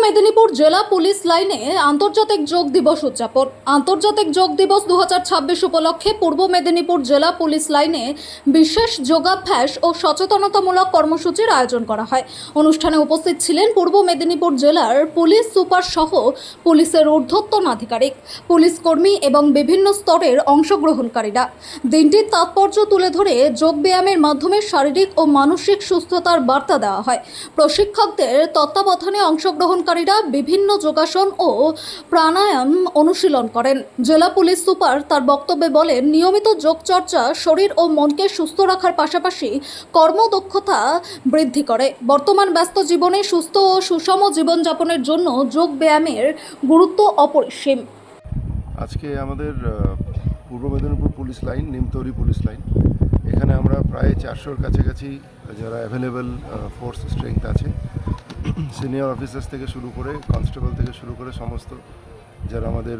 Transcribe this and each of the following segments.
মেদিনীপুর জেলা পুলিশ লাইনে আন্তর্জাতিক যোগ দিবস উদযাপন। আন্তর্জাতিক যোগ দিবস 2026 উপলক্ষে পূর্ব মেদিনীপুর জেলা পুলিশ লাইনে বিশেষ যোগাভ্যাস ও সচেতনতামূলক কর্মসূচির আয়োজন করা হয়। অনুষ্ঠানে উপস্থিত ছিলেন পূর্ব মেদিনীপুর জেলার পুলিশ সুপার সহ পুলিশের ঊর্ধ্বতন আধিকারিক, পুলিশ কর্মী এবং বিভিন্ন স্তরের অংশগ্রহণকারীরা। দিনটির তাৎপর্য তুলে ধরে যোগ ব্যায়ামের মাধ্যমে শারীরিক ও মানসিক সুস্থতার বার্তা দেওয়া হয়। প্রশিক্ষকদের তত্ত্বাবধানে অংশগ্রহণকারীরা বিভিন্ন যোগাসন ও প্রাণায়াম অনুশীলন করেন। জেলা পুলিশ সুপার তার বক্তব্যে বলেন, নিয়মিত যোগচর্চা শরীর ও মনকে সুস্থ রাখার পাশাপাশি কর্মদক্ষতা বৃদ্ধি করে। বর্তমান ব্যস্ত জীবনে সুস্থ ও সুষম জীবনযাপনের জন্য যোগ ব্যায়ামের গুরুত্ব অপরিসীম। আজকে আমাদের পূর্ব Medinipur police line, Nimtouri police line, এখানে আমরা প্রায় 400-র কাছাকাছি যারা অ্যাভেলেবেল ফোর্স স্ট্রেংথ আছে, সিনিয়র অফিসার্স থেকে শুরু করে কনস্টেবল থেকে শুরু করে সমস্ত যারা আমাদের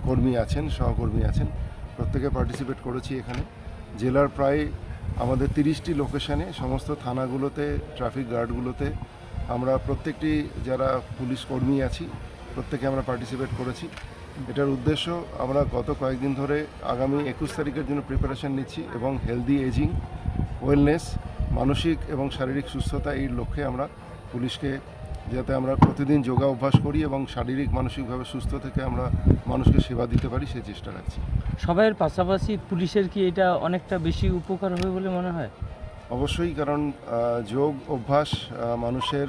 কর্মী আছেন, সহকর্মী আছেন, প্রত্যেকে পার্টিসিপেট করেছি। এখানে জেলার প্রায় আমাদের 30টি লোকেশানে, সমস্ত থানাগুলোতে, ট্রাফিক গার্ডগুলোতে আমরা প্রত্যেকটি যারা পুলিশ কর্মী আছি প্রত্যেকে আমরা পার্টিসিপেট করেছি। এটার উদ্দেশ্য, আমরা গত কয়েকদিন ধরে আগামী 21 তারিখের জন্য প্রিপারেশন নিচ্ছি এবং হেলদি এজিং, ওয়েলনেস, মানসিক এবং শারীরিক সুস্থতা এই লক্ষ্যে আমরা পুলিশকে যাতে আমরা প্রতিদিন যোগা অভ্যাস করি এবং শারীরিক মানসিকভাবে সুস্থ থেকে আমরা মানুষকে সেবা দিতে পারি সেই চেষ্টা রাখছি। সবাইয়ের পাশাপাশি পুলিশের কি এটা অনেকটা বেশি উপকার হবে বলে মনে হয়? অবশ্যই, কারণ যোগ অভ্যাস মানুষের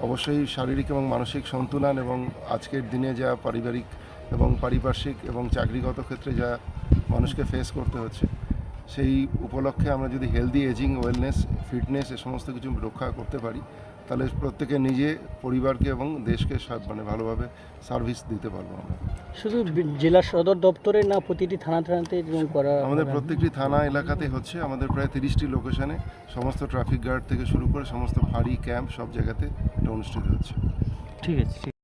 অবশ্যই শারীরিক এবং মানসিক সন্তুলন এবং আজকের দিনে যা পারিবারিক এবং পারিপার্শ্বিক এবং চাকরিগত ক্ষেত্রে যা মানুষকে ফেস করতে হচ্ছে, সেই উপলক্ষে আমরা যদি হেলদি এজিং, ওয়েলনেস, ফিটনেস এ সমস্ত কিছু রক্ষা করতে পারি, তাহলে প্রত্যেকে নিজে, পরিবারকে এবং দেশকে ভালোভাবে সার্ভিস দিতে পারবো আমরা। শুধু জেলা সদর দপ্তরে না, প্রতিটি থানাতে করা? আমাদের প্রত্যেকটি থানা এলাকাতে হচ্ছে। আমাদের প্রায় 30টি লোকেশনে সমস্ত ট্রাফিক গার্ড থেকে শুরু করে সমস্ত ফাঁড়ি, ক্যাম্প সব জায়গাতে এটা অনুষ্ঠিত হচ্ছে। ঠিক আছে।